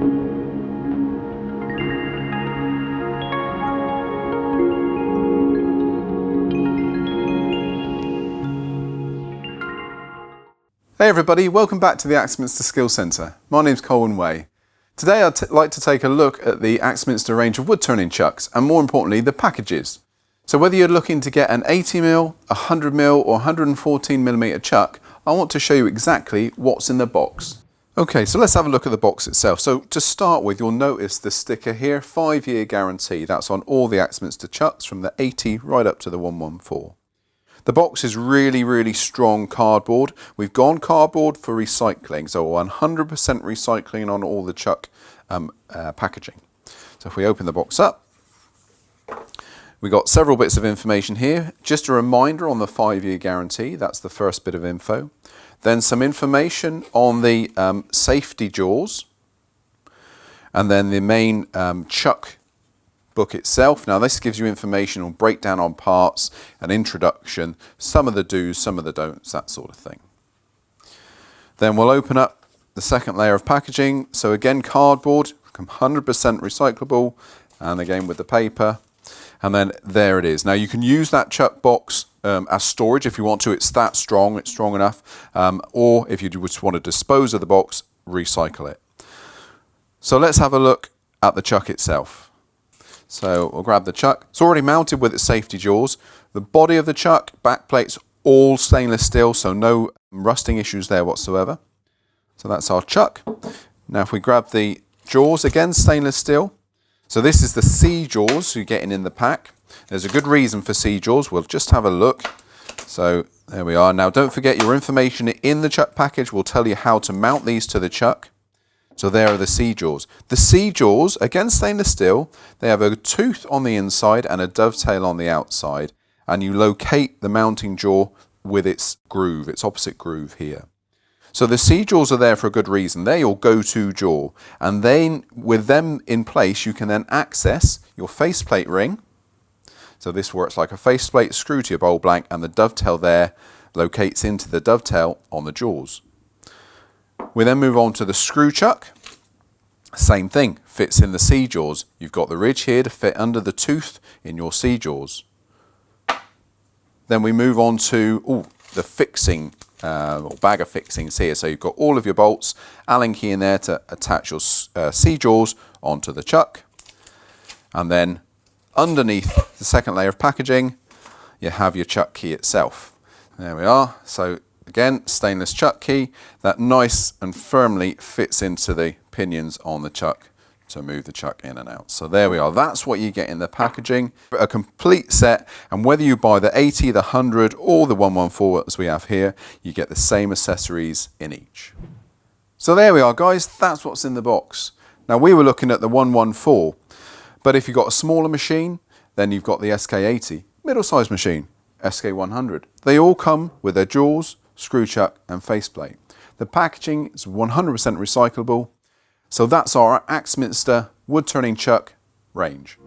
Hey everybody, welcome back to the Axminster Skills Centre. My name's Colwin. Today I'd like to take a look at the Axminster range of woodturning chucks and more importantly the packages. So whether you're looking to get an 80mm, 100mm or 114mm chuck, I want to show you exactly what's in the box. Okay, so let's have a look at the box itself. So to start with, you'll notice the sticker here, 5-year guarantee. That's on all the Axminster chucks from the 80 right up to the 114. The box is really strong cardboard. We've gone cardboard for recycling, so 100% recycling on all the chuck packaging. So if we open the box up, we've got several bits of information here. Just a reminder on the 5-year guarantee, that's the first bit of info. Then some information on the safety jaws, and then the main chuck book itself. Now this gives you information on breakdown on parts, an introduction, some of the do's, some of the don'ts, that sort of thing. Then we'll open up the second layer of packaging. So again, cardboard, 100% recyclable, and again with the paper. And then there it is. Now you can use that chuck box as storage if you want to. It's that strong, it's strong enough. Or if you just want to dispose of the box, recycle it. So let's have a look at the chuck itself. So we'll grab the chuck. It's already mounted with its safety jaws. The body of the chuck, back plates, all stainless steel, so no rusting issues there whatsoever. So that's our chuck. Now if we grab the jaws, again stainless steel. So this is the C jaws you're getting in the pack. There's a good reason for C jaws. We'll just have a look. So there we are. Now don't forget your information in the chuck package will tell you how to mount these to the chuck. So there are the C jaws. The C jaws, again stainless steel, they have a tooth on the inside and a dovetail on the outside, and you locate the mounting jaw with its groove, its opposite groove here. So the C jaws are there for a good reason. They're your go-to jaw, and then with them in place you can then access your faceplate ring. So this works like a faceplate, screw to your bowl blank, and the dovetail there locates into the dovetail on the jaws. We then move on to the screw chuck. Same thing, fits in the C jaws. You've got the ridge here to fit under the tooth in your C jaws. Then we move on to the fixing, or bag of fixings here. So you've got all of your bolts, Allen key in there to attach your C jaws onto the chuck. And then underneath the second layer of packaging, you have your chuck key itself. There we are. So again, stainless chuck key that nice and firmly fits into the pinions on the chuck to move the chuck in and out. So there we are. That's what you get in the packaging. A complete set, and whether you buy the 80, the 100 or the 114 as we have here, you get the same accessories in each. So there we are guys, that's what's in the box. Now we were looking at the 114, but if you've got a smaller machine, then you've got the SK80, middle-sized machine, SK100. They all come with their jaws, screw chuck and faceplate. The packaging is 100% recyclable. So that's our Axminster Woodturning Chuck range.